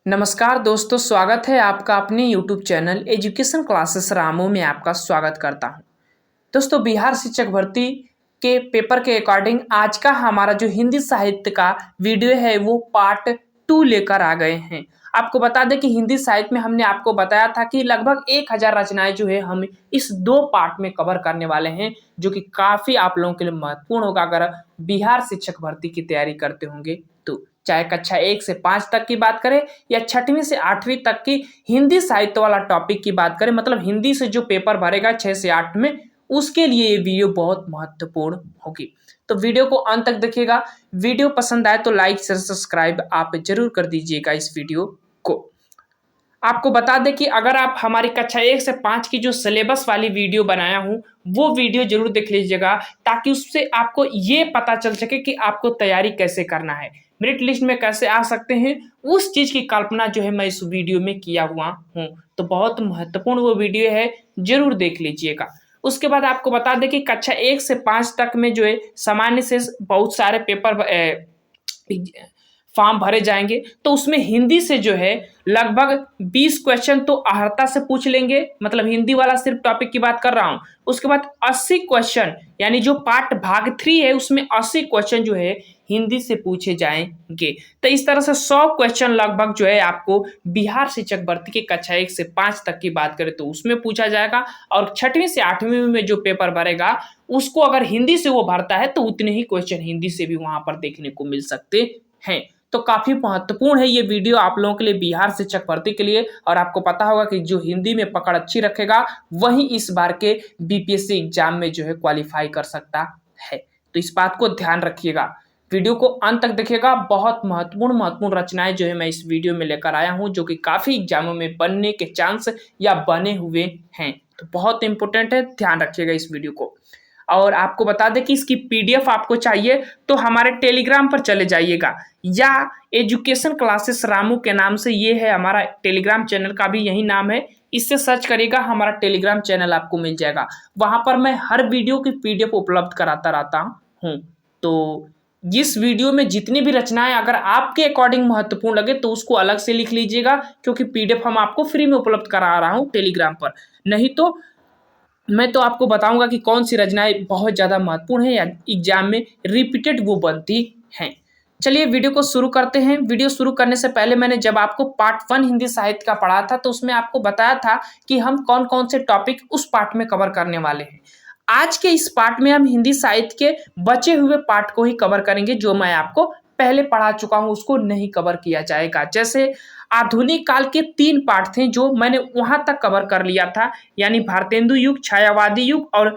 नमस्कार दोस्तों, स्वागत है आपका अपने YouTube channel education classes Ramu में आपका स्वागत करता हूं। दोस्तों, बिहार शिक्षक भर्ती के पेपर के अकॉर्डिंग आज का हमारा जो हिंदी साहित्य का वीडियो है वो पार्ट 2 लेकर आ गए हैं। आपको बता दें कि हिंदी साहित्य में हमने आपको बताया था कि लगभग 1000 रचनाएं जो है हम इस 2 पार्ट में कवर करने वाले हैं, जो कि काफ़ी आप लोगों के लिए महत्वपूर्ण होगा अगर बिहार शिक्षक भर्ती की तैयारी करते होंगे तो। चाहे कक्षा 1 से 5 तक की बात करें या 6वीं से 8वीं तक की हिंदी साहित्य वाला टॉपिक की बात करें, मतलब हिंदी से जो पेपर भरेगा 6 से 8 में, उसके लिए ये वीडियो बहुत महत्वपूर्ण होगी। तो वीडियो को अंत तक देखिएगा। वीडियो पसंद आए तो लाइक शेयर सब्सक्राइब आप जरूर कर दीजिएगा इस वीडियो को। आपको बता दें कि अगर आप हमारी कक्षा 1 से 5 की जो सिलेबस वाली वीडियो बनाया हूँ वो वीडियो जरूर देख लीजिएगा, ताकि उससे आपको ये पता चल सके कि आपको तैयारी कैसे करना है, मेरिट लिस्ट में कैसे आ सकते हैं। उस चीज़ की कल्पना जो है मैं इस वीडियो में किया हुआ हूँ, तो बहुत महत्वपूर्ण वो वीडियो है, जरूर देख लीजिएगा। उसके बाद आपको बता दें कि कक्षा 1 से 5 तक में जो है सामान्य से बहुत सारे पेपर फॉर्म भरे जाएंगे, तो उसमें हिंदी से जो है लगभग 20 क्वेश्चन तो अहर्ता से पूछ लेंगे, मतलब हिंदी वाला सिर्फ टॉपिक की बात कर रहा हूं। उसके बाद 80 क्वेश्चन, यानी जो पार्ट भाग 3 है उसमें 80 क्वेश्चन जो है हिंदी से पूछे जाएंगे। तो इस तरह से 100 क्वेश्चन लगभग जो है आपको बिहार शिक्षक भर्ती के कक्षा 1 से 5 तक की बात करें तो उसमें पूछा जाएगा, और 6वीं से 8वीं में जो पेपर भरेगा उसको अगर हिंदी से वो भरता है तो उतने ही क्वेश्चन हिंदी से भी वहां पर देखने को मिल सकते हैं। तो काफी महत्वपूर्ण है ये वीडियो आप लोगों के लिए, बिहार शिक्षक भर्ती के लिए। और आपको पता होगा कि जो हिंदी में पकड़ अच्छी रखेगा वही इस बार के बीपीएससी एग्जाम में जो है क्वालिफाई कर सकता है। तो इस बात को ध्यान रखिएगा, वीडियो को अंत तक देखिएगा। बहुत महत्वपूर्ण रचनाएं जो है मैं इस वीडियो में लेकर आया हूं, जो कि काफी एग्जामों में बनने के चांस या बने हुए हैं। तो बहुत इंपॉर्टेंट है, ध्यान रखिएगा इस वीडियो को। और आपको बता दें कि इसकी पीडीएफ आपको चाहिए तो हमारे टेलीग्राम पर चले जाइएगा, या एजुकेशन क्लासेस रामू के नाम से, ये है हमारा टेलीग्राम चैनल का भी यही नाम है। इससे सर्च करिएगा, हमारा टेलीग्राम चैनल आपको मिल जाएगा। वहां पर मैं हर वीडियो की पीडीएफ उपलब्ध कराता रहता हूँ। तो जिस वीडियो में जितनी भी रचनाएं अगर आपके अकॉर्डिंग महत्वपूर्ण लगे तो उसको अलग से लिख लीजिएगा, क्योंकि पीडीएफ हम आपको फ्री में उपलब्ध करा रहा हूँ टेलीग्राम पर। नहीं तो मैं तो आपको बताऊंगा कि कौन सी रचनाएं बहुत ज़्यादा महत्वपूर्ण है या एग्जाम में रिपीटेड वो बनती हैं। चलिए वीडियो को शुरू करते हैं। वीडियो शुरू करने से पहले मैंने जब आपको पार्ट 1 हिंदी साहित्य का पढ़ा था तो उसमें आपको बताया था कि हम कौन कौन से टॉपिक उस पार्ट में कवर करने वाले हैं। आज के इस पार्ट में हम हिंदी साहित्य के बचे हुए पार्ट को ही कवर करेंगे, जो मैं आपको पहले पढ़ा चुका हूं, उसको नहीं कवर किया जाएगा। जैसे आधुनिक काल के 3 पार्ट थे जो मैंने वहां तक कवर कर लिया था, यानी भारतेंदु युग, छायावादी युग और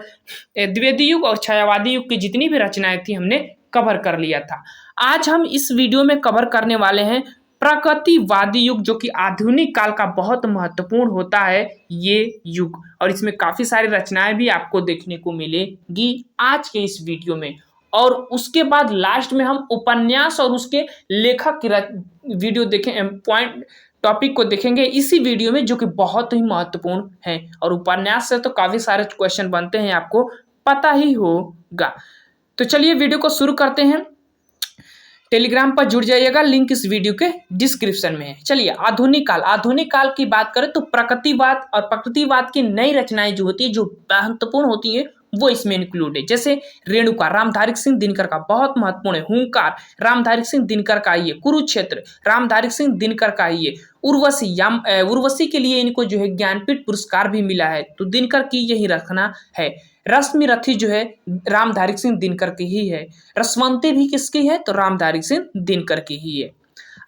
द्विवेदी युग और छायावादी युग की जितनी भी रचनाएं थी हमने कवर कर लिया था। आज हम इस वीडियो में कवर करने वाले हैं प्रगतिवादी युग, जो कि आधुनिक काल का बहुत महत्वपूर्ण होता है ये युग, और इसमें काफी सारी रचनाएं भी आपको देखने को मिलेगी आज के इस वीडियो में। और उसके बाद लास्ट में हम उपन्यास और उसके लेखक की वीडियो देखें, पॉइंट टॉपिक को देखेंगे इसी वीडियो में, जो कि बहुत ही महत्वपूर्ण है। और उपन्यास से तो काफी सारे क्वेश्चन बनते हैं, आपको पता ही होगा। तो चलिए वीडियो को शुरू करते हैं। टेलीग्राम पर जुड़ जाइएगा, लिंक इस वीडियो के डिस्क्रिप्शन में है। चलिए आधुनिक काल की बात करें तो प्रकृतिवाद और प्रकृतिवाद की नई रचनाएं जो होती है, जो महत्वपूर्ण होती है, वो इसमें इंक्लूड है। जैसे रेणुका रामधारी सिंह दिनकर का बहुत महत्वपूर्ण है, हुंकार रामधारी सिंह दिनकर का ही है, कुरुक्षेत्र रामधारी सिंह दिनकर का ही है, उर्वशी के लिए इनको जो है ज्ञानपीठ पुरस्कार भी मिला है, तो दिनकर की यही रखना है। रश्मि रथी जो है रामधारी सिंह दिनकर की ही है। रसवंती भी किसकी है, तो रामधारी सिंह दिनकर की ही है।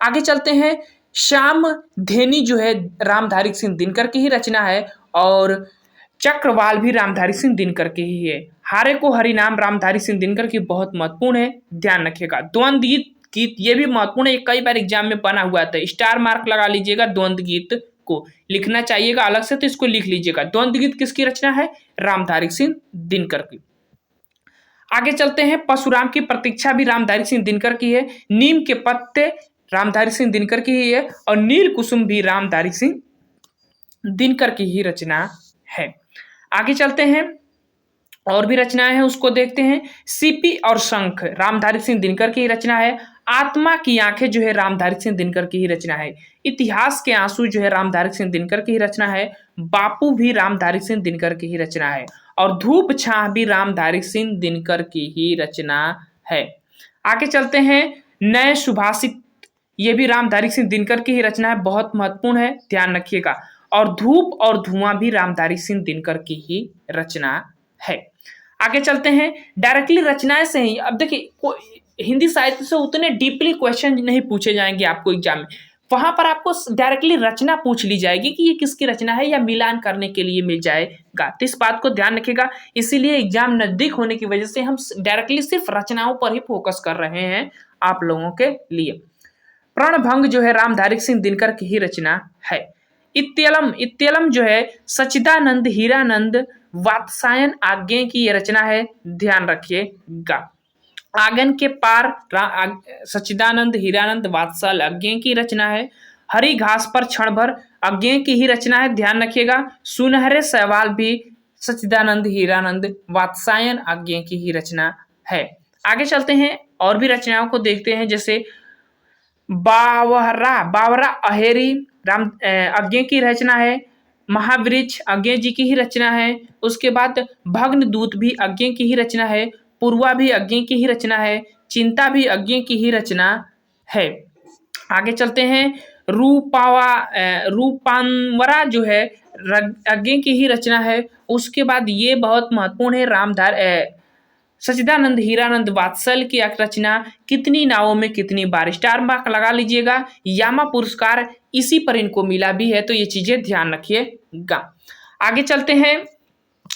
आगे चलते हैं, श्याम धेनी जो है रामधारी सिंह दिनकर की ही रचना है, और चक्रवाल भी रामधारी सिंह दिनकर की ही है। हारे को हरिनाम रामधारी सिंह दिनकर की बहुत महत्वपूर्ण है, ध्यान रखिएगा। द्वंद्व गीत ये भी महत्वपूर्ण है, कई बार एग्जाम में बना हुआ था, स्टार मार्क लगा लीजिएगा। द्वंद्व गीत को लिखना चाहिएगा अलग से, तो इसको लिख लीजिएगा। द्वंद्व गीत किसकी रचना है, रामधारी सिंह दिनकर की। आगे चलते हैं, परशुराम की प्रतीक्षा भी रामधारी सिंह दिनकर की है। नीम के पत्ते रामधारी सिंह दिनकर की ही है, और नील कुसुम भी रामधारी सिंह दिनकर की ही रचना है। आगे चलते हैं, और भी रचनाएं हैं उसको देखते हैं। सीपी और शंख रामधारी सिंह दिनकर की रचना है। आत्मा की आंखें जो है रामधारी सिंह दिनकर की ही रचना है। इतिहास के आंसू जो है रामधारी सिंह दिनकर की ही रचना है। बापू भी रामधारी सिंह दिनकर की ही रचना है और धूप छाह भी रामधारी सिंह दिनकर की ही रचना है। आगे चलते हैं, नए सुभाषित, ये भी रामधारी सिंह दिनकर की ही रचना है, बहुत महत्वपूर्ण है, ध्यान रखिएगा। और धूप और धुआं भी रामधारी सिंह दिनकर की ही रचना है। आगे चलते हैं, डायरेक्टली रचनाएं से ही, अब देखिए हिंदी साहित्य से उतने डीपली क्वेश्चन नहीं पूछे जाएंगे आपको एग्जाम में, वहां पर आपको डायरेक्टली रचना पूछ ली जाएगी कि ये किसकी रचना है, या मिलान करने के लिए मिल जाएगा। तो इस बात को ध्यान रखिएगा, इसीलिए एग्जाम नजदीक होने की वजह से हम डायरेक्टली सिर्फ रचनाओं पर ही फोकस कर रहे हैं आप लोगों के लिए। प्रणभंग जो है रामधारी सिंह दिनकर की ही रचना है। इत्यलम जो है सच्चिदानंद हीरानंद वात्सायन आज्ञे की ये रचना है, ध्यान रखिएगा। आंगन के पार सच्चिदानंद हीरानंद वात्सल आज्ञे की रचना है। हरी घास पर क्षण भर आज्ञे की ही रचना है, ध्यान रखिएगा। सुनहरे सवाल भी सच्चिदानंद हीरानंद वात्सायन आज्ञे की ही रचना है। आगे चलते हैं और भी रचनाओं को देखते हैं, जैसे बावरा अहेरी राम आज्ञे की रचना है। महावृक्ष आज्ञे जी की ही रचना है। उसके बाद भग्न दूत भी आज्ञे की ही रचना है। पूर्वा भी आज्ञे की ही रचना है। चिंता भी आज्ञे की ही रचना है। आगे चलते हैं, रूपांवरा जो है आज्ञे की ही रचना है। उसके बाद ये बहुत महत्वपूर्ण है, सच्चिदानंद हीरानंद वात्सल की रचना कितनी नावों में कितनी बार, स्टार मार्क लगा लीजिएगा। यामा पुरस्कार इसी पर इनको मिला भी है, तो ये चीजें ध्यान रखिएगा। आगे चलते हैं,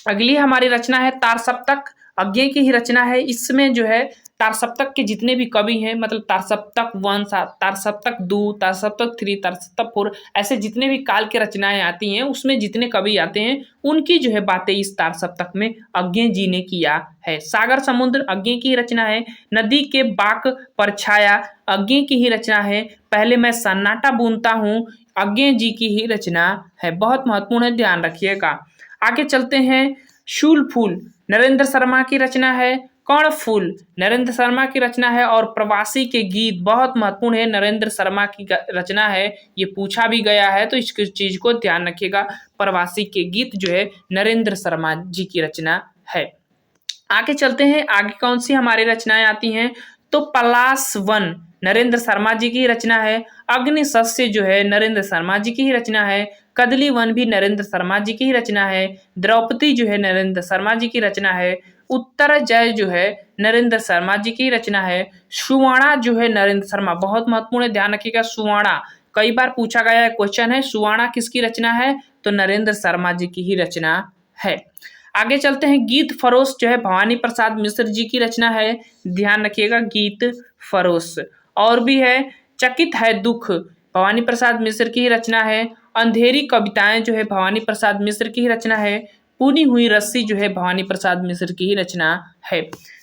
अगली हमारी रचना है तार सप्तक, आज्ञे की ही रचना है। इसमें जो है तार सप्तक के जितने भी कवि हैं, मतलब तार सप्तक 1, तार सप्तक 2, तार सप्तक 3, तार सप्तक 4, ऐसे जितने भी काल के रचनाएं आती हैं उसमें जितने कवि आते हैं उनकी जो है बातें इस तार सप्तक में आज्ञे जी ने किया है। सागर समुद्र आज्ञे की ही रचना है। नदी के बाक पर छाया आज्ञे की ही रचना है। पहले मैं सन्नाटा बुनता हूँ आज्ञे जी की ही रचना है, बहुत महत्वपूर्ण है, ध्यान रखिएगा। आगे चलते हैं, शूल फूल नरेंद्र शर्मा की रचना है। कर्ण फूल नरेंद्र शर्मा की रचना है। और प्रवासी के गीत बहुत महत्वपूर्ण है, नरेंद्र शर्मा की रचना है, ये पूछा भी गया है, तो इस चीज को ध्यान रखिएगा। प्रवासी के गीत जो है नरेंद्र शर्मा जी की रचना है। आगे चलते हैं, आगे कौन सी हमारी रचनाएं आती हैं, तो पलाश वन नरेंद्र शर्मा जी की रचना है। अग्नि शस्य जो है नरेंद्र शर्मा जी की ही रचना है। कदली वन भी नरेंद्र शर्मा जी की ही रचना है। द्रौपदी जो है नरेंद्र शर्मा जी की रचना है। उत्तर जय जो है नरेंद्र शर्मा जी की रचना है। सुवर्णा जो है नरेंद्र शर्मा, बहुत महत्वपूर्ण है, ध्यान रखिएगा। सुवर्णा कई बार पूछा गया है, क्वेश्चन है, सुवर्णा किसकी रचना है, तो नरेंद्र शर्मा जी की ही रचना है। आगे चलते हैं, गीत फरोश जो है भवानी प्रसाद मिश्र जी की रचना है, ध्यान रखिएगा, गीत फरोश। और भी है, चकित है दुख भवानी प्रसाद मिश्र की ही रचना है। अंधेरी कविताएं जो है भवानी प्रसाद मिश्र की ही रचना है। पुनी हुई रस्सी जो है भवानी प्रसाद मिश्र की ही रचना है।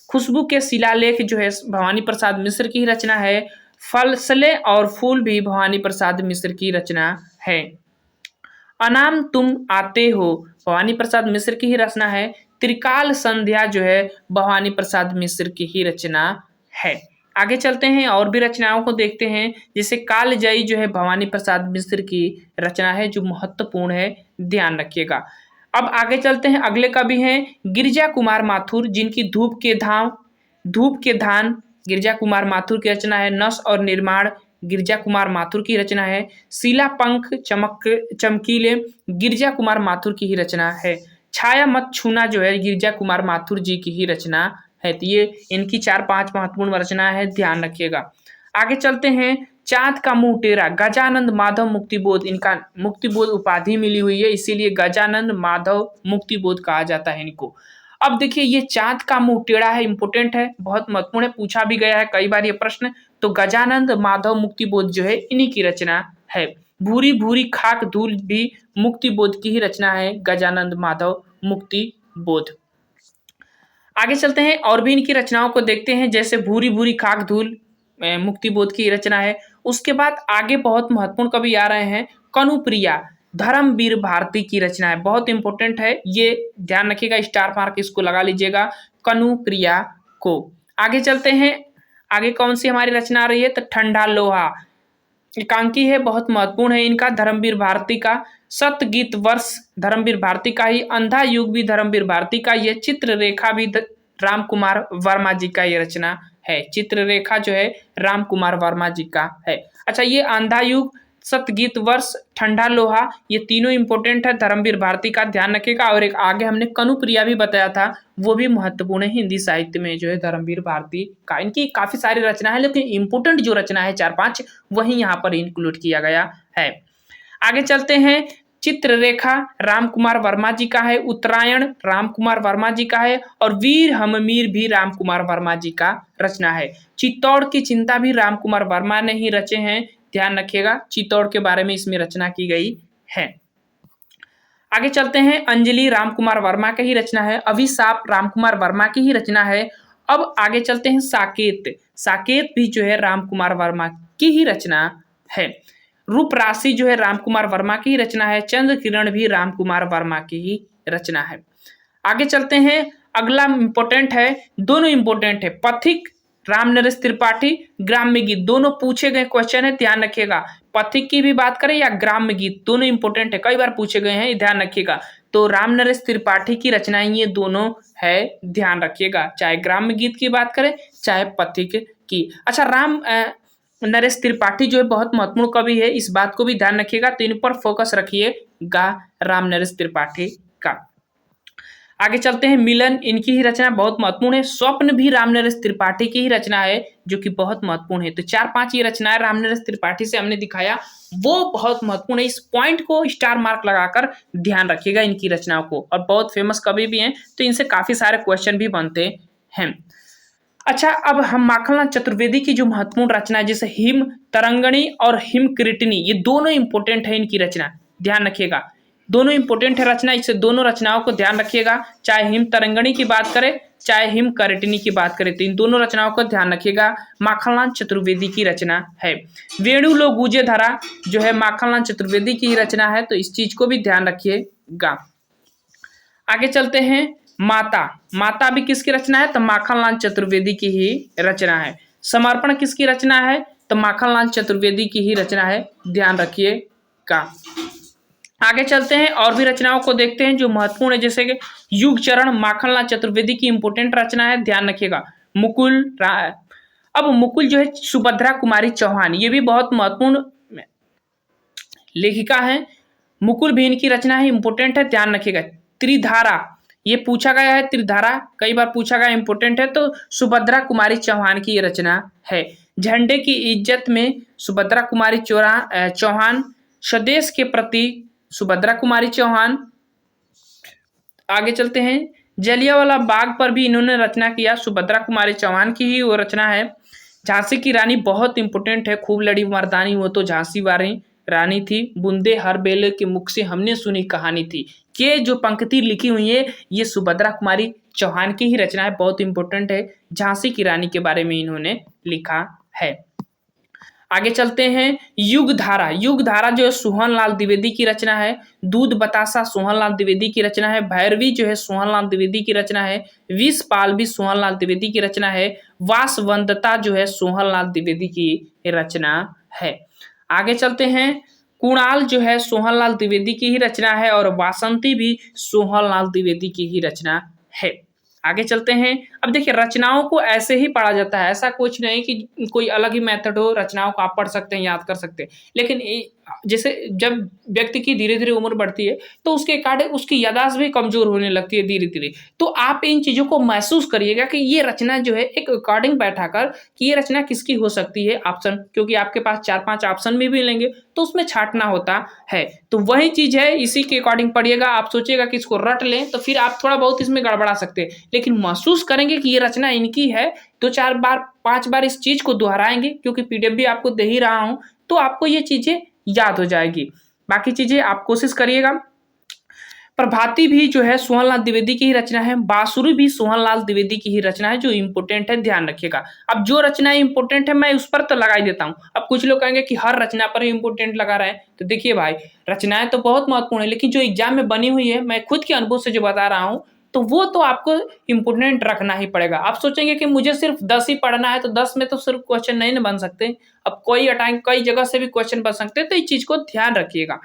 खुशबू के शिलालेख जो है भवानी प्रसाद मिश्र की ही रचना है। फलसले और फूल भी भवानी प्रसाद मिश्र की रचना है। अनाम तुम आते हो भवानी प्रसाद मिश्र की ही रचना है। त्रिकाल संध्या जो है भवानी प्रसाद मिश्र की ही रचना है। आगे चलते हैं और भी रचनाओं को देखते हैं, जैसे कालजयी जो है भवानी प्रसाद मिश्र की रचना है, जो महत्वपूर्ण है, ध्यान रखिएगा। अब आगे चलते हैं, अगले कवि हैं गिरिजा कुमार माथुर, जिनकी धूप के धान गिरिजा कुमार माथुर की रचना है। नस और निर्माण गिरिजा कुमार माथुर की रचना है। सीला पंख चमकीले गिरिजा कुमार माथुर की ही रचना है। छाया मत छूना जो है गिरिजा कुमार माथुर जी की ही रचना है। तो ये इनकी 4-5 महत्वपूर्ण रचना है, ध्यान रखिएगा। आगे चलते हैं, चाँद का मुंह टेढ़ा गजानंद माधव मुक्तिबोध, इनका मुक्तिबोध उपाधि मिली हुई है, इसीलिए गजानंद माधव मुक्तिबोध कहा जाता है इनको। अब देखिए, ये चाँद का मुंह टेढ़ा है, इंपोर्टेंट है, बहुत महत्वपूर्ण है, पूछा भी गया है कई बार ये प्रश्न। तो गजानंद माधव मुक्तिबोध जो है इन्हीं की रचना है। भूरी भूरी खाक धूल भी मुक्तिबोध की ही रचना है, गजानंद माधव मुक्तिबोध। आगे चलते हैं और भी इनकी रचनाओं को देखते हैं, जैसे भूरी भूरी खाक धूल मुक्तिबोध की रचना है। उसके बाद आगे बहुत महत्वपूर्ण कवि आ रहे हैं, कनुप्रिया धर्मवीर भारती की रचना है, बहुत इंपॉर्टेंट है, ये ध्यान रखिएगा, स्टार मार्क इसको लगा लीजिएगा, कनुप्रिया को। आगे चलते हैं, आगे कौन सी हमारी रचना आ रही है, तो ठंडा लोहा एकांकी है, बहुत महत्वपूर्ण है इनका, धर्मवीर भारती का। सतगीत वर्ष धर्मवीर भारती का ही, अंधा युग भी धर्मवीर भारती का, ये चित्ररेखा भी राम कुमार वर्मा जी का ये रचना है। चित्ररेखा जो है राम कुमार वर्मा जी का है। अच्छा, ये अंधा युग, सतगीत वर्ष, ठंडा लोहा, ये तीनों इंपॉर्टेंट है, धर्मवीर भारती का ध्यान रखिएगा। और एक आगे हमने कनुप्रिया भी बताया था, वो भी महत्वपूर्ण है हिंदी साहित्य में जो है धर्मवीर भारती का। इनकी काफी सारी रचना है, लेकिन इंपॉर्टेंट जो रचना है 4-5 वही यहाँ पर इंक्लूड किया गया है। आगे चलते हैं, चित्ररेखा राम कुमार वर्मा जी का है, उत्तरायण राम कुमार वर्मा जी का है, और वीर हममीर भी राम कुमार वर्मा जी का रचना है। चित्तौड़ की चिंता भी राम कुमार वर्मा ने ही रचे हैं, ध्यान रखिएगा, चित्तौड़ के बारे में इसमें रचना की गई है। आगे चलते हैं, अंजलि राम कुमार वर्मा की ही रचना है, अभिशाप राम कुमार वर्मा की ही रचना है। अब आगे चलते हैं, साकेत, साकेत भी जो है राम कुमार वर्मा की ही रचना है। रूप राशि जो है राम कुमार वर्मा की ही रचना है। चंद्र किरण भी राम कुमार वर्मा की ही रचना है। आगे चलते हैं, अगला इंपॉर्टेंट है, दोनों इंपॉर्टेंट है, पथिक राम नरेश त्रिपाठी, ग्राम्य गीत, दोनों पूछे गए क्वेश्चन है, ध्यान रखिएगा। पथिक की भी बात करें या ग्राम्य गीत, दोनों इंपॉर्टेंट है, कई बार पूछे गए हैं, ध्यान रखिएगा। तो राम नरेश त्रिपाठी की रचनाएं ये दोनों है, ध्यान रखिएगा, चाहे ग्राम्य गीत की बात करें चाहे पथिक की। अच्छा, राम नरेश त्रिपाठी जो है बहुत महत्वपूर्ण कवि है, इस बात को भी ध्यान रखिएगा, तो इन पर फोकस रखिएगा, राम नरेश त्रिपाठी का। आगे चलते हैं, मिलन, इनकी ही रचना बहुत महत्वपूर्ण है। स्वप्न भी राम नरेश त्रिपाठी की ही रचना है, जो कि बहुत महत्वपूर्ण है। तो 4-5 ये रचनाएं राम नरेश त्रिपाठी से हमने दिखाया, वो बहुत महत्वपूर्ण है। इस पॉइंट को स्टार मार्क लगाकर ध्यान रखिएगा इनकी रचनाओं को, और बहुत फेमस कवि भी हैं, तो इनसे काफी सारे क्वेश्चन भी बनते हैं। अच्छा, अब हम माखनलाल चतुर्वेदी की जो महत्वपूर्ण रचना है, जैसे हिम तरंगणी और हिम किरीटिनी, ये दोनों इंपॉर्टेंट है इनकी रचना, ध्यान रखिएगा, दोनों इंपॉर्टेंट है रचना, इससे दोनों रचनाओं को ध्यान रखिएगा, चाहे हिम तरंगणी की बात करें चाहे हिम किरीटिनी की बात करें, तो इन दोनों रचनाओं को ध्यान रखिएगा, माखनलाल चतुर्वेदी की रचना है। वेणु लो गूंजे धरा जो है माखनलाल चतुर्वेदी की ही रचना है, तो इस चीज को भी ध्यान रखिएगा। आगे चलते हैं, माता, माता भी किसकी रचना है, तो माखनलाल चतुर्वेदी की ही रचना है। समर्पण किसकी रचना है, तो माखनलाल चतुर्वेदी की ही रचना है, ध्यान रखिएगा। आगे चलते हैं, और भी रचनाओं को देखते हैं जो महत्वपूर्ण है, जैसे कि युग चरण माखनलाल चतुर्वेदी की इंपोर्टेंट रचना है, ध्यान रखिएगा। मुकुल, अब मुकुल जो है सुभद्रा कुमारी चौहान, ये भी बहुत महत्वपूर्ण लेखिका है, मुकुल भी इनकी रचना है, इंपोर्टेंट है, ध्यान रखिएगा। त्रिधारा, ये पूछा गया है, त्रिधारा कई बार पूछा गया, इंपोर्टेंट है, तो सुभद्रा कुमारी चौहान की ये रचना है। झंडे की इज्जत में सुभद्रा कुमारी चौहान, स्वदेश के प्रति सुभद्रा कुमारी चौहान। आगे चलते हैं, जलियांवाला बाग पर भी इन्होंने रचना किया, सुभद्रा कुमारी चौहान की ही वो रचना है। झांसी की रानी बहुत इंपोर्टेंट है, खूब लड़ी मर्दानी वो तो झांसी वाली रानी थी, बूंदे हर बेले के मुख से हमने सुनी कहानी थी, ये जो पंक्ति लिखी हुई है ये सुभद्रा कुमारी चौहान की ही रचना है, बहुत इंपॉर्टेंट है, झांसी की रानी के बारे में इन्होंने लिखा है। आगे चलते हैं, युगधारा, युगधारा जो है सोहनलाल द्विवेदी की रचना है। दूध बतासा सोहनलाल द्विवेदी की रचना है। भैरवी जो है सोहनलाल द्विवेदी की रचना है। विषपाल भी सोहनलाल द्विवेदी की रचना है। वासवंदता जो है सोहनलाल द्विवेदी की रचना है। आगे चलते हैं, कुणाल जो है सोहनलाल द्विवेदी की ही रचना है, और वासंती भी सोहनलाल द्विवेदी की ही रचना है। आगे चलते हैं, अब देखिए रचनाओं को ऐसे ही पढ़ा जाता है, ऐसा कुछ नहीं कि कोई अलग ही मेथड हो, रचनाओं को आप पढ़ सकते हैं, याद कर सकते हैं, लेकिन जैसे जब व्यक्ति की धीरे धीरे उम्र बढ़ती है तो उसके अकॉर्डिंग उसकी याददाश्त भी कमजोर होने लगती है धीरे धीरे, तो आप इन चीजों को महसूस करिएगा कि ये रचना जो है एक अकॉर्डिंग बैठा कर कि ये रचना किसकी हो सकती है, ऑप्शन, क्योंकि आपके पास 4-5 ऑप्शन भी मिलेंगे तो उसमें छांटना होता है, तो वही चीज है, इसी के अकॉर्डिंग पढ़िएगा। आप सोचिएगा कि इसको रट लें तो फिर आप थोड़ा बहुत इसमें गड़बड़ा सकते हैं, लेकिन महसूस करेंगे कि ये रचना इनकी है, 2-4 बार 5 बार इस चीज को दोहराएंगे, क्योंकि पीडीएफ भी आपको दे ही रहा हूं, तो आपको ये चीजें याद हो जाएगी। बाकी चीजें आप कोशिश करिएगा। प्रभाती भी जो है सोहनलाल द्विवेदी की ही रचना है। बांसुरी भी सोहनलाल द्विवेदी की ही रचना है, जो इंपोर्टेंट है, ध्यान रखिएगा। अब जो रचना इंपोर्टेंट है मैं उस पर तो लगा ही देता हूं। अब कुछ लोग कहेंगे कि हर रचना पर इंपोर्टेंट लगा रहे हैं, तो देखिए भाई रचनाएं तो बहुत महत्वपूर्ण है, लेकिन जो एग्जाम में बनी हुई है, मैं खुद के अनुभव से जो बता रहा हूँ, तो वो तो आपको इम्पोर्टेंट रखना ही पड़ेगा। आप सोचेंगे कि मुझे सिर्फ 10 ही पढ़ना है, तो 10 में तो सिर्फ क्वेश्चन नहीं ना बन सकते, अब कोई हटाएंगे, कई जगह से भी क्वेश्चन बन सकते हैं, तो इस चीज को ध्यान रखिएगा।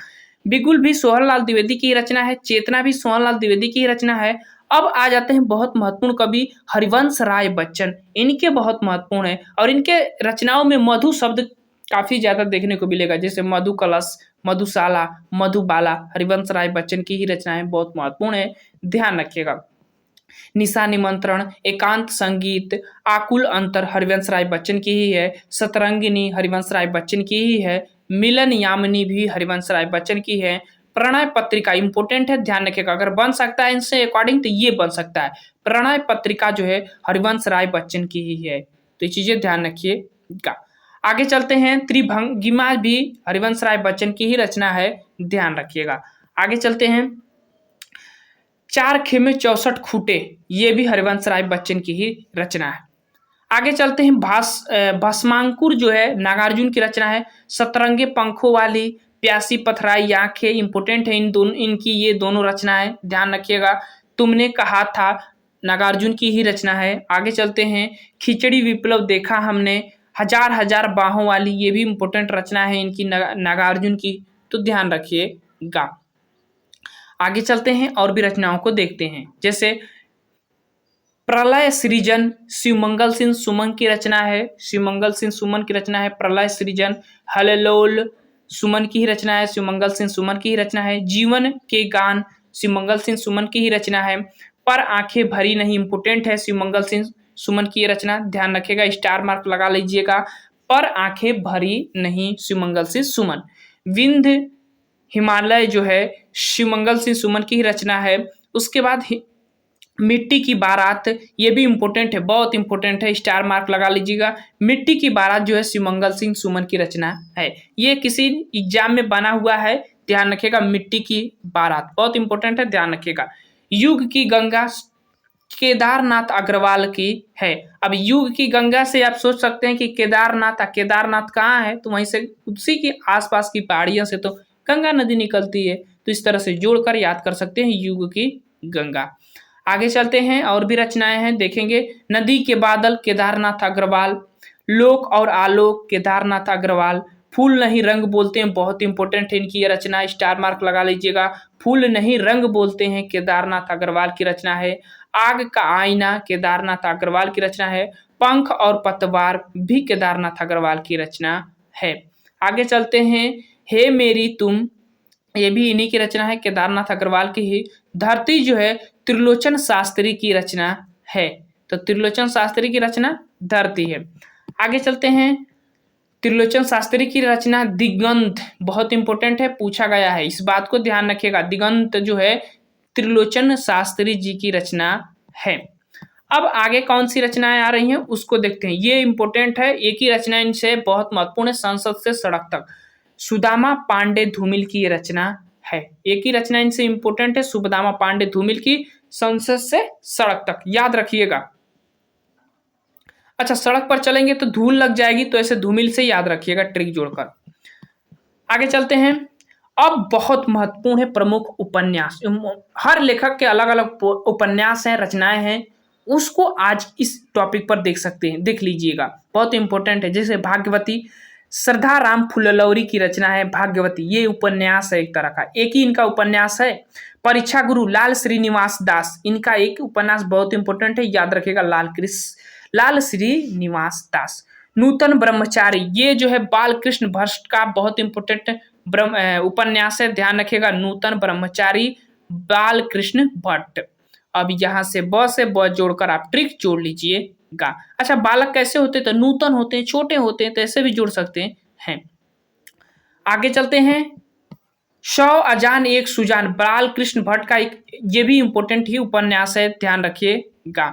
बिगुल भी सोहनलाल द्विवेदी की रचना है, चेतना भी सोहनलाल द्विवेदी की रचना है। अब आ जाते हैं बहुत महत्वपूर्ण कवि हरिवंश राय बच्चन, इनके बहुत महत्वपूर्ण है और इनके रचनाओं में मधु शब्द काफी ज्यादा देखने को मिलेगा, जैसे मधु कलश, मधुशाला, मधुबाला, हरिवंश राय बच्चन की ही रचनाएं बहुत महत्वपूर्ण है, ध्यान रखिएगा। निशा निमंत्रण, एकांत संगीत, आकुल अंतर हरिवंश राय बच्चन की ही है, सतरंगिनी हरिवंश राय बच्चन की ही है, मिलन यामिनी भी हरिवंश राय बच्चन की है, प्रणय पत्रिका इंपोर्टेंट है, ध्यान रखिएगा, अगर बन सकता है इनसे अकॉर्डिंग तो ये बन सकता है, प्रणय पत्रिका जो है हरिवंश राय बच्चन की ही है, तो ये चीजें ध्यान रखिएगा। आगे चलते हैं, त्रिभंगिमा भी हरिवंश राय बच्चन की ही रचना है, ध्यान रखिएगा। आगे चलते हैं, चार खेमे 64 खूटे, ये भी हरिवंश राय बच्चन की ही रचना है। आगे चलते हैं, भस्मांकुर जो है नागार्जुन की रचना है, सतरंगे पंखों वाली, प्यासी पथराई आंखें इंपोर्टेंट है, इनकी ये दोनों रचनाएं ध्यान रखिएगा। तुमने कहा था नागार्जुन की ही रचना है। आगे चलते हैं, खिचड़ी विप्लव देखा हमने, हजार हजार बाहों वाली, ये भी इंपोर्टेंट रचना है इनकी, नागार्जुन की, तो ध्यान रखिएगा। आगे चलते हैं और भी रचनाओं को देखते हैं, जैसे प्रलय सृजन शिवमंगल सिंह सुमन की रचना है, शिवमंगल सिंह सुमन की रचना है प्रलय सृजन। हललोल सुमन की ही रचना है, शिवमंगल सिंह सुमन की ही रचना है। जीवन के गान शिवमंगल सिंह सुमन की ही रचना है। पर आंखें भरी नहीं इंपोर्टेंट है, शिवमंगल सिंह सुमन की रचना, ध्यान रखिएगा, स्टार मार्क लगा लीजिएगा। पर आंखें भरी नहीं शिवमंगल सिंह सुमन। विंध्य हिमालय जो है शिवमंगल सिंह सुमन की ही रचना है। उसके बाद मिट्टी की बारात, ये भी इंपोर्टेंट है, बहुत इंपोर्टेंट है, स्टार मार्क लगा लीजिएगा। मिट्टी की बारात जो है शिवमंगल सिंह सुमन की रचना है, ये किसी एग्जाम में बना हुआ है, ध्यान रखिएगा। मिट्टी की बारात बहुत इंपोर्टेंट है, ध्यान रखिएगा। युग की गंगा केदारनाथ अग्रवाल की है। अब युग की गंगा से आप सोच सकते हैं कि केदारनाथ कहाँ है, तो वहीं से उसी के आसपास की पहाड़ियों से तो गंगा नदी निकलती है, तो इस तरह से जोड़कर याद कर सकते हैं युग की गंगा। आगे चलते हैं, और भी रचनाएं हैं, देखेंगे। नदी के बादल केदारनाथ अग्रवाल, लोक और आलोक केदारनाथ अग्रवाल। फूल नहीं रंग बोलते हैं, बहुत इंपोर्टेंट है इनकी ये रचना, स्टार मार्क लगा लीजिएगा। फूल नहीं रंग बोलते हैं केदारनाथ अग्रवाल की रचना है। आग का आईना केदारनाथ अग्रवाल की रचना है। पंख और पतवार भी केदारनाथ अग्रवाल की रचना है। आगे चलते हैं, हे मेरी तुम, ये भी इन्हीं की रचना है, केदारनाथ अग्रवाल की ही। धरती जो है त्रिलोचन शास्त्री की रचना है, तो त्रिलोचन शास्त्री की रचना धरती है। आगे चलते हैं, त्रिलोचन शास्त्री की रचना दिगंत, बहुत इंपोर्टेंट है, पूछा गया है, इस बात को ध्यान रखिएगा। दिगंत जो है त्रिलोचन शास्त्री जी की रचना है। अब आगे कौन सी रचनाएं आ रही हैं उसको देखते हैं, ये इंपोर्टेंट है, एक ही रचना इनसे बहुत महत्वपूर्ण है, संसद से सड़क तक। सुदामा पांडे धूमिल की ये रचना है, एक ही रचना इनसे इंपोर्टेंट है, सुदामा पांडे धूमिल की, संसद से सड़क तक, याद रखिएगा। अच्छा, सड़क पर चलेंगे तो धूल लग जाएगी, तो ऐसे धूमिल से याद रखिएगा, ट्रिक जोड़कर। आगे चलते हैं, अब बहुत महत्वपूर्ण है प्रमुख उपन्यास, हर लेखक के अलग अलग उपन्यास हैं, रचनाएं हैं, उसको आज इस टॉपिक पर देख सकते हैं, देख लीजिएगा, बहुत इंपॉर्टेंट है। जैसे भाग्यवती, श्रद्धा राम फुललौरी की रचना है भाग्यवती, ये उपन्यास है एक तरह का, एक ही इनका उपन्यास है। परीक्षा गुरु लाल श्रीनिवास दास, इनका एक उपन्यास बहुत इंपॉर्टेंट है, याद रखिएगा, लाल श्रीनिवास दास। नूतन ब्रह्मचारी, ये जो है बालकृष्ण भट्ट का बहुत इंपॉर्टेंट उपन्यास है, ध्यान रखिएगा, नूतन ब्रह्मचारी बालकृष्ण भट्ट। अब यहाँ से ब जोड़कर आप ट्रिक जोड़ लीजिएगा। अच्छा, बालक कैसे होते, तो नूतन होते हैं, छोटे होते हैं, तो ऐसे भी जोड़ सकते हैं। आगे चलते हैं, शौ अजान एक सुजान, बालकृष्ण भट्ट का एक, ये भी इंपॉर्टेंट ही उपन्यास है, ध्यान रखिएगा।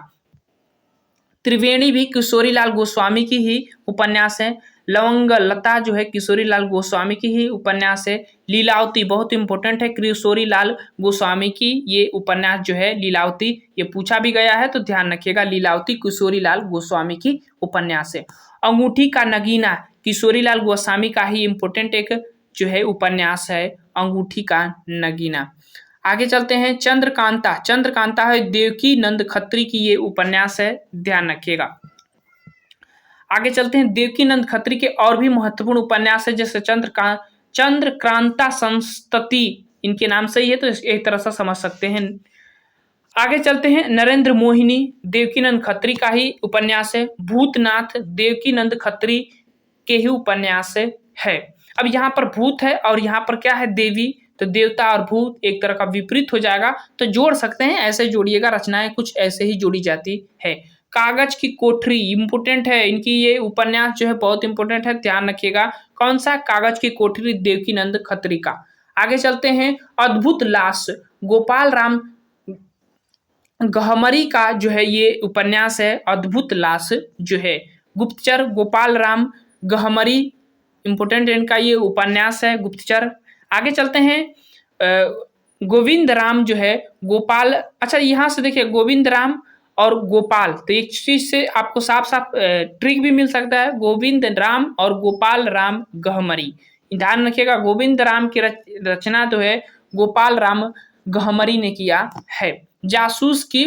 त्रिवेणी भी किशोरीलाल गोस्वामी की ही उपन्यास है। लवंग लता जो है किशोरीलाल गोस्वामी की ही उपन्यास है। लीलावती बहुत इंपॉर्टेंट है, किशोरीलाल गोस्वामी की ये उपन्यास जो है लीलावती, ये पूछा भी गया है, तो ध्यान रखिएगा, लीलावती किशोरीलाल गोस्वामी की उपन्यास है। अंगूठी का नगीना किशोरीलाल गोस्वामी का ही इंपॉर्टेंट एक जो है उपन्यास है, अंगूठी का नगीना। आगे चलते हैं चंद्रकांता। चंद्रकांता है देवकी नंद खत्री की ये उपन्यास है, ध्यान रखिएगा। आगे चलते हैं देवकी नंद खत्री के और भी महत्वपूर्ण उपन्यास है, जैसे चंद्रक्रांता संस्तति, इनके नाम सही है तो एक तरह से समझ सकते हैं। आगे चलते हैं नरेंद्र मोहिनी, देवकीनंद खत्री का ही उपन्यास है। भूतनाथ देवकीनंद खत्री के ही उपन्यास है। अब यहाँ पर भूत है और यहाँ पर क्या है, देवी, तो देवता और भूत एक तरह का विपरीत हो जाएगा, तो जोड़ सकते हैं, ऐसे जोड़िएगा, रचनाएं कुछ ऐसे ही जोड़ी जाती है। कागज की कोठरी इंपोर्टेंट है, इनकी ये उपन्यास जो है बहुत इंपोर्टेंट है, ध्यान रखिएगा। कौन सा, कागज की कोठरी देवकीनंद खत्री का। आगे चलते हैं अद्भुत लाश, गोपाल राम गहमरी का जो है ये उपन्यास है, अद्भुत लाश जो है। गुप्तचर गोपाल राम गहमरी, इंपोर्टेंट इनका ये उपन्यास है, गुप्तचर। आगे चलते हैं गोविंद राम जो है गोपाल, अच्छा यहाँ से देखिए गोविंद राम और गोपाल, तो एक चीज से आपको साफ साफ ट्रिक भी मिल सकता है, गोविंद राम और गोपाल राम गहमरी, ध्यान रखिएगा। गोविंद राम की रचना जो है गोपाल राम गहमरी ने किया है। जासूस की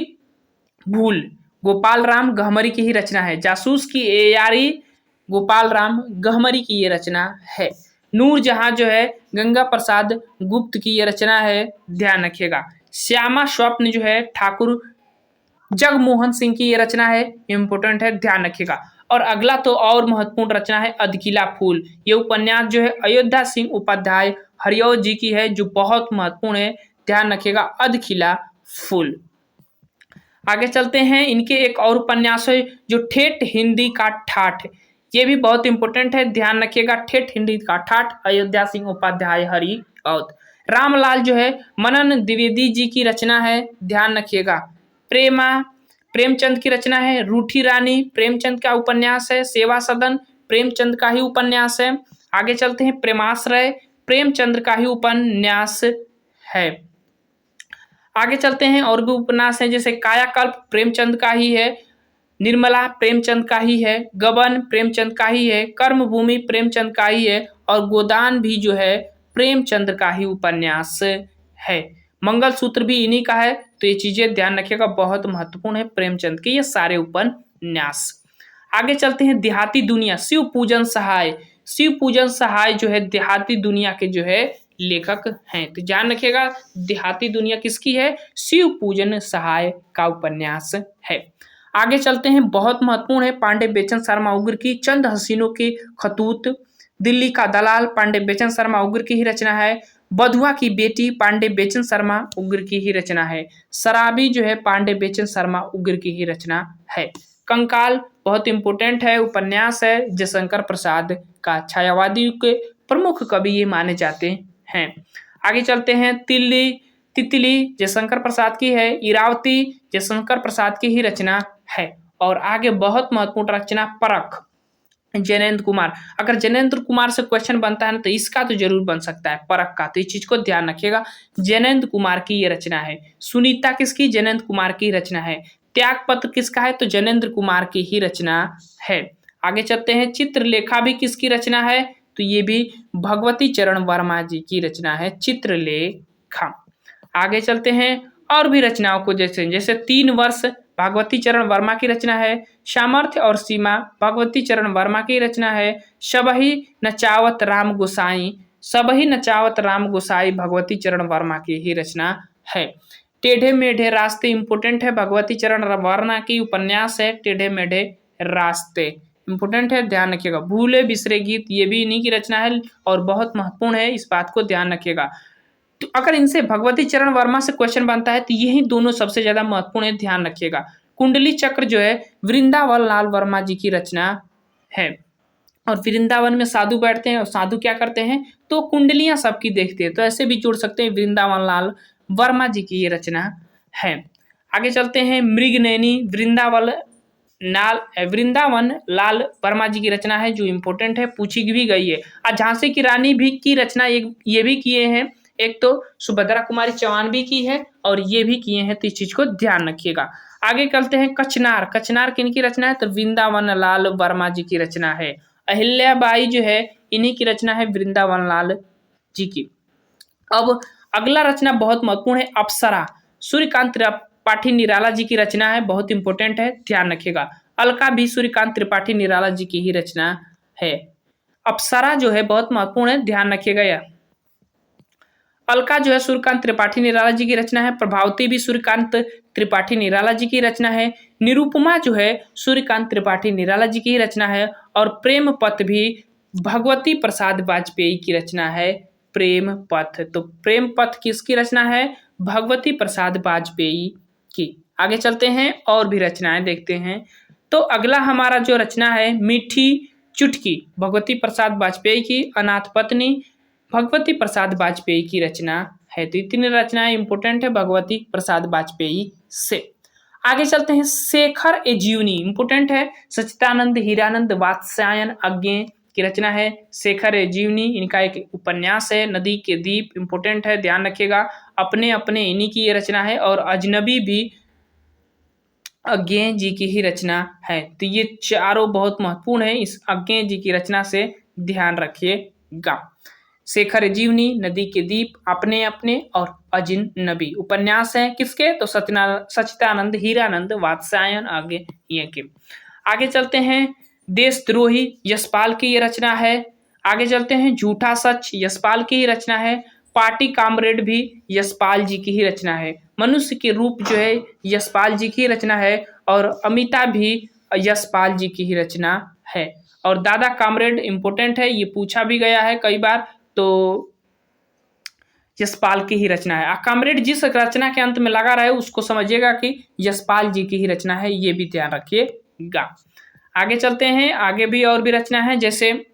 भूल गोपाल राम गहमरी की ही रचना है। जासूस की यारी गोपाल राम गहमरी की ये रचना है। नूरजहां जो है गंगा प्रसाद गुप्त की ये रचना है, ध्यान रखिएगा। श्यामा स्वप्न जो है ठाकुर जगमोहन सिंह की ये रचना है, इंपोर्टेंट है, ध्यान रखिएगा। और अगला तो और महत्वपूर्ण रचना है अधकिला फूल, ये उपन्यास जो है अयोध्या सिंह उपाध्याय हरिओ जी की है, जो बहुत महत्वपूर्ण है, ध्यान रखिएगा, अधकिला फूल। आगे चलते हैं, इनके एक और उपन्यास है जो ठेठ हिंदी का ठाठ, ये भी बहुत इंपॉर्टेंट है, ध्यान रखिएगा। ठेठ हिंदी का ठाठ अयोध्या सिंह उपाध्याय हरिऔध। रामलाल जो है मनन द्विवेदी जी की रचना है, ध्यान रखिएगा। प्रेमचंद की रचना है। रूठी रानी प्रेमचंद का उपन्यास है। सेवा सदन प्रेमचंद का ही उपन्यास है। आगे चलते हैं प्रेमाश्रय प्रेमचंद का ही उपन्यास है। आगे चलते हैं और भी उपन्यास हैं, जैसे कायाकल्प प्रेमचंद का ही है। निर्मला प्रेमचंद का ही है। गबन प्रेमचंद का ही है। कर्मभूमि प्रेमचंद का ही है। और गोदान भी जो है प्रेमचंद का ही उपन्यास है। मंगलसूत्र भी इन्हीं का है, तो ये चीजें ध्यान रखिएगा, बहुत महत्वपूर्ण है प्रेमचंद के ये सारे उपन्यास। आगे चलते हैं देहाती दुनिया शिव पूजन सहाय। शिव पूजन सहाय जो है देहाती दुनिया के जो है लेखक हैं, तो ध्यान रखिएगा देहाती दुनिया किसकी है, शिव पूजन सहाय का उपन्यास है। आगे चलते हैं, बहुत महत्वपूर्ण है पांडे बेचन शर्मा उग्र की चंद हसीनों के खतूत। दिल्ली का दलाल पांडे बेचन शर्मा उग्र की ही रचना है। बधुआ की बेटी पांडे बेचन शर्मा उग्र की ही रचना है। शराबी जो है पांडे बेचन शर्मा उग्र की ही रचना है। कंकाल बहुत इंपोर्टेंट है, उपन्यास है, जयशंकर प्रसाद का, छायावादी के प्रमुख कवि ये माने जाते हैं। आगे चलते हैं, तितली जयशंकर प्रसाद की है। इरावती जयशंकर प्रसाद की ही रचना है। और आगे बहुत महत्वपूर्ण रचना परख जैनेन्द्र कुमार। अगर जैनेन्द्र कुमार से क्वेश्चन बनता है ना तो इसका तो जरूर बन सकता है परख का, तो इस चीज को ध्यान रखिएगा, जैनेन्द्र कुमार की ये रचना है। सुनीता किसकी, जैनेन्द्र कुमार की रचना है। त्याग पत्र किसका है, तो जैनेन्द्र कुमार की ही रचना है। आगे चलते हैं, चित्रलेखा भी किसकी रचना है, तो ये भी भगवती चरण वर्मा जी की रचना है, चित्रलेखा। आगे चलते हैं और भी रचनाओं को, जैसे 3 वर्ष भगवती चरण वर्मा की रचना है। सामर्थ्य और सीमा भगवती चरण वर्मा की रचना है। सबही नचावत राम गोसाई भगवती चरण वर्मा की ही रचना है। टेढ़े मेढ़े रास्ते इंपोर्टेंट है, भगवती चरण वर्मा की उपन्यास है, टेढ़े मेढ़े रास्ते इंपोर्टेंट है, ध्यान रखिएगा। भूले बिसरे गीत ये भी इन्हीं की रचना है और बहुत महत्वपूर्ण है, इस बात को ध्यान रखिएगा। तो अगर इनसे भगवती चरण वर्मा से क्वेश्चन बनता है तो यही दोनों सबसे ज्यादा महत्वपूर्ण है, ध्यान रखिएगा। कुंडली चक्र जो है वृंदावन लाल वर्मा जी की रचना है। और वृंदावन में साधु बैठते हैं और साधु क्या करते हैं, तो कुंडलियां सबकी देखते हैं, तो ऐसे भी जोड़ सकते हैं, वृंदावन लाल वर्मा जी की ये रचना है। आगे चलते हैं, मृगनयनी वृंदावन लाल वर्मा जी की रचना है, जो इंपोर्टेंट है, पूछी भी गई है। और झांसी की रानी भी की रचना ये भी किए हैं, एक तो सुभद्रा कुमारी चौहान भी की है और ये भी किए हैं, तो इस चीज को ध्यान रखिएगा। आगे चलते हैं, कचनार किनकी रचना है, तो वृंदावन लाल वर्मा जी की रचना है। अहिल्याबाई जो है इन्हीं की रचना है, वृंदावन लाल जी की। अब अगला रचना बहुत महत्वपूर्ण है, अप्सरा, सूर्यकांत त्रिपाठी निराला जी की रचना है, बहुत इंपॉर्टेंट है, ध्यान रखिएगा। अलका भी सूर्यकांत त्रिपाठी निराला जी की ही रचना है। अप्सरा जो है बहुत महत्वपूर्ण है, ध्यान रखिएगा यह। अलका जो है सूर्यकांत त्रिपाठी निराला जी की रचना है। प्रभावती भी सूर्यकांत त्रिपाठी निराला जी की रचना है। निरूपमा जो है सूर्यकांत त्रिपाठी निराला जी की रचना है। और प्रेम पथ भी भगवती प्रसाद वाजपेयी की रचना है। प्रेम पथ, तो प्रेम पथ किसकी रचना है? भगवती प्रसाद वाजपेयी की। आगे चलते हैं और भी रचनाएं देखते हैं। तो अगला हमारा जो रचना है मीठी चुटकी, भगवती प्रसाद वाजपेयी की। अनाथ पत्नी भगवती प्रसाद वाजपेयी की रचना है। तो ये तीन रचनाएं इंपोर्टेंट है भगवती प्रसाद वाजपेयी से। आगे चलते हैं, शेखर ए जीवनी इंपोर्टेंट है। सच्चिदानंद हीरानंद वात्स्यायन अज्ञे की रचना है शेखर ए जीवनी, इनका एक उपन्यास है। नदी के दीप इंपोर्टेंट है, ध्यान रखिएगा। अपने अपने इन्हीं की ये रचना है। और अजनबी भी अज्ञे जी की ही रचना है। तो ये चारों बहुत महत्वपूर्ण है, इस अज्ञे जी की रचना से ध्यान रखिएगा। शेखर जीवनी, नदी के दीप, अपने अपने और अजनबी उपन्यास है किसके? तो सच्चिदानंद हीरानंद वात्स्यायन आगे ये के। आगे चलते हैं, देशद्रोही यशपाल की ये रचना है। आगे चलते हैं, झूठा सच यशपाल की ही रचना है। पार्टी कामरेड भी यशपाल जी की ही रचना है। मनुष्य के रूप जो है यशपाल जी की रचना है। और अमिता भी यशपाल जी की ही रचना है। और दादा कामरेड इंपोर्टेंट है, ये पूछा भी गया है कई बार, तो यशपाल की ही रचना है। कामरेड जिस रचना के अंत में लगा रहे उसको समझिएगा कि यशपाल जी की ही रचना है, ये भी ध्यान रखिएगा। आगे चलते हैं, आगे भी और भी रचना है, जैसे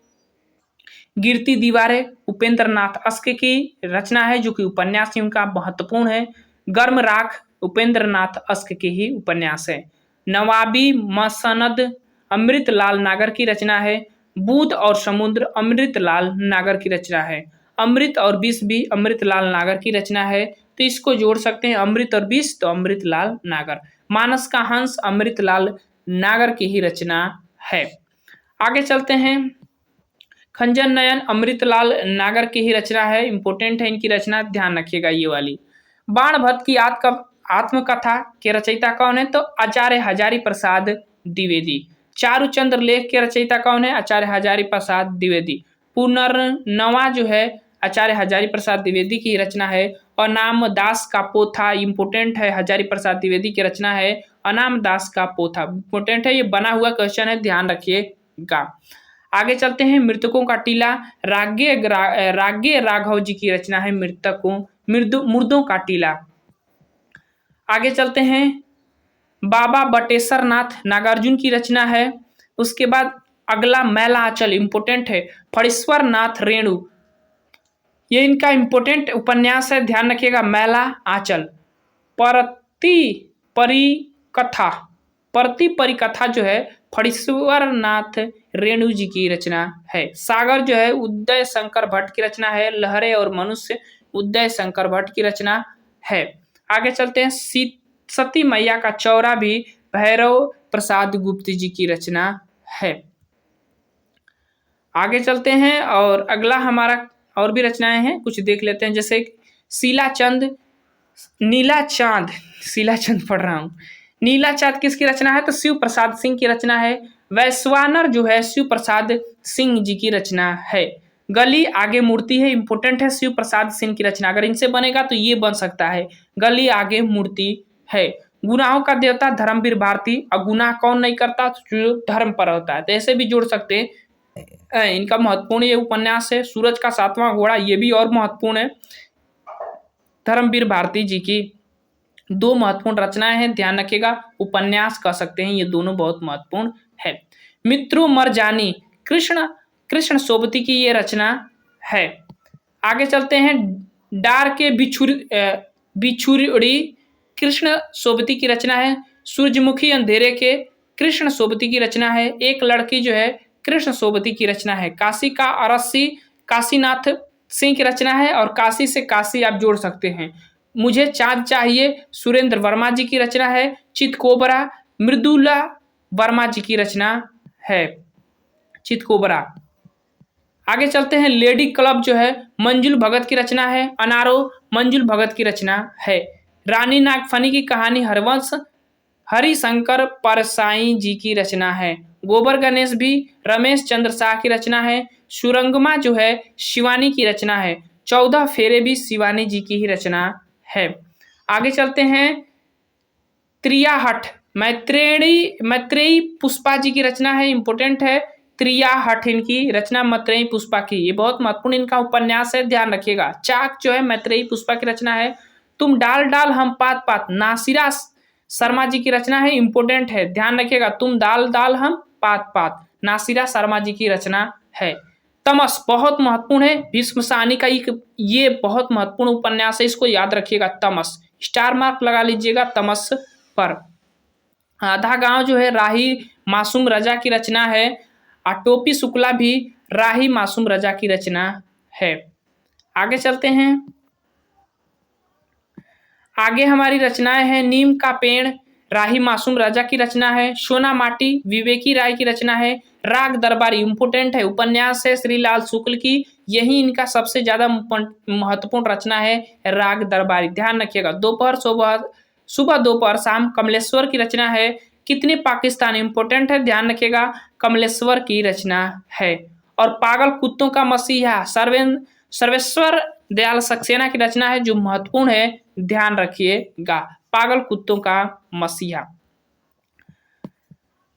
गिरती दीवारें उपेंद्र नाथ अस्क की रचना है, जो कि उपन्यास उनका महत्वपूर्ण है। गर्म राख उपेंद्र नाथ अस्क की ही उपन्यास है। नवाबी मसनद अमृतलाल नागर की रचना है। बूंद और समुद्र अमृतलाल नागर की रचना है। अमृत और विष भी अमृतलाल नागर की रचना है, तो इसको जोड़ सकते हैं, अमृत और विष तो अमृतलाल नागर। मानस का हंस अमृतलाल नागर की ही रचना है। आगे चलते हैं, खंजन नयन अमृतलाल नागर की ही रचना है, इंपोर्टेंट है इनकी रचना, ध्यान रखिएगा ये वाली। बाण भट्ट की आत्मकथा के रचयिता कौन है? तो आचार्य हजारी प्रसाद द्विवेदी। चारुचंद्र लेख के रचयिता कौन है? आचार्य हजारी प्रसाद द्विवेदी। पुनर्नवा जो है आचार्य हजारी प्रसाद द्विवेदी की रचना है। अनाम दास का पोथा इंपोर्टेंट है, हजारी प्रसाद द्विवेदी की रचना है। अनाम दास का पोथा इंपोर्टेंट है, ये बना हुआ क्वेश्चन है, ध्यान रखिएगा। आगे चलते हैं, मृतकों का टीला राग्य राघव जी की रचना है। मुर्दों का टीला। आगे चलते हैं, बाबा बटेश्वर नाथ नागार्जुन की रचना है। उसके बाद अगला मैला आंचल इंपोर्टेंट है, फणीश्वर नाथ रेणु, ये इनका इंपोर्टेंट उपन्यास है, ध्यान रखिएगा। मैला आंचल। परति परिकथा जो है फणीश्वर नाथ रेणु जी की रचना है। सागर जो है उदय शंकर भट्ट की रचना है। लहरें और मनुष्य उदय शंकर भट्ट की रचना है। आगे चलते हैं, सती मैया का चौरा भी भैरव प्रसाद गुप्त जी की रचना है। आगे चलते हैं और अगला हमारा और भी रचनाएं हैं, कुछ देख लेते हैं, जैसे नीला चांद पढ़ रहा हूँ। नीला चांद किसकी रचना है? तो शिव प्रसाद सिंह की रचना है। वैश्वानर जो है शिव प्रसाद सिंह जी की रचना है। गली आगे मूर्ति है, इंपोर्टेंट है, शिव प्रसाद सिंह की रचना। अगर इनसे बनेगा तो ये बन सकता है, गली आगे मूर्ति है। गुनाहों का देवता धर्मवीर भारती, और गुनाह कौन नहीं करता? जो धर्म पर होता है, तो ऐसे भी जोड़ सकते हैं। इनका महत्वपूर्ण ये उपन्यास है। सूरज का सातवां घोड़ा, ये भी और महत्वपूर्ण है, धर्मवीर भारती जी की दो महत्वपूर्ण रचनाएं हैं, ध्यान रखिएगा। उपन्यास कह सकते हैं, ये दोनों बहुत महत्वपूर्ण है। मित्रों मरजानी कृष्ण सोबती की ये रचना है। आगे चलते हैं, डार के बिछुड़ी कृष्ण सोबती की रचना है। सूरजमुखी अंधेरे के कृष्ण सोबती की रचना है। एक लड़की जो है कृष्ण सोबती की रचना है। काशी का अरसी काशीनाथ सिंह की रचना है। और काशी से काशी आप जोड़ सकते हैं। मुझे चाँद चाहिए सुरेंद्र वर्मा जी की रचना है। चितकोबरा मृदुला वर्मा जी की रचना है, चितकोबरा। आगे चलते हैं, लेडी क्लब जो है मंजुल भगत की रचना है। अनारो मंजुल भगत की रचना है। रानी नागफनी की कहानी हरवंश हरिशंकर परसाई जी की रचना है। गोबर गणेश भी रमेश चंद्र शाह की रचना है। सुरंगमा जो है शिवानी की रचना है। 14 फेरे भी शिवानी जी की ही रचना है। आगे चलते हैं, त्रियाहठ मैत्रेयी पुष्पा जी की रचना है, इंपोर्टेंट है। त्रियाहठ इनकी रचना मैत्रेयी पुष्पा की, ये बहुत महत्वपूर्ण इनका उपन्यास है, ध्यान रखिएगा। चाक जो है मैत्रेयी पुष्पा की रचना है। तुम डाल डाल हम पात पात नासिरा शर्मा जी की रचना है, इंपोर्टेंट है, ध्यान रखिएगा। तुम डाल डाल हम पात पात नासिरा शर्मा जी की रचना है। तमस बहुत महत्वपूर्ण है, भीष्म साहनी का एक ये बहुत महत्वपूर्ण उपन्यास है, इसको याद रखिएगा। तमस स्टार मार्क लगा लीजिएगा तमस पर। आधा गांव जो है राही मासूम रजा की रचना है। टोपी शुक्ला भी राही मासूम रजा की रचना है। आगे चलते हैं, आगे हमारी रचनाएं हैं। नीम का पेड़ राही मासूम रजा की रचना है। सोना माटी विवेकी राय की रचना है। राग दरबारी इंपोर्टेंट है, उपन्यास है श्रीलाल शुक्ल की, यही इनका सबसे ज्यादा महत्वपूर्ण रचना है, राग दरबारी, ध्यान रखिएगा। दोपहर सुबह दोपहर शाम कमलेश्वर की रचना है। कितने पाकिस्तान इंपोर्टेंट है, ध्यान रखिएगा, कमलेश्वर की रचना है। और पागल कुत्तों का मसीहा सर्वेश्वर दयाल सक्सेना की रचना है, जो महत्वपूर्ण है, ध्यान रखिएगा, पागल कुत्तों का मसीहा।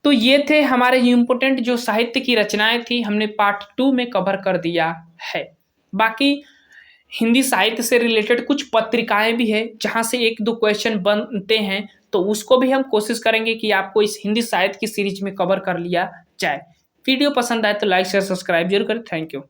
तो ये थे हमारे इंपोर्टेंट जो साहित्य की रचनाएं थी, हमने पार्ट 2 में कवर कर दिया है। बाकी हिंदी साहित्य से रिलेटेड कुछ पत्रिकाएं भी है जहां से 1-2 क्वेश्चन बनते हैं, तो उसको भी हम कोशिश करेंगे कि आपको इस हिंदी साहित्य की सीरीज में कवर कर लिया जाए। वीडियो पसंद आए तो लाइक शेयर सब्सक्राइब जरूर करें। Thank you.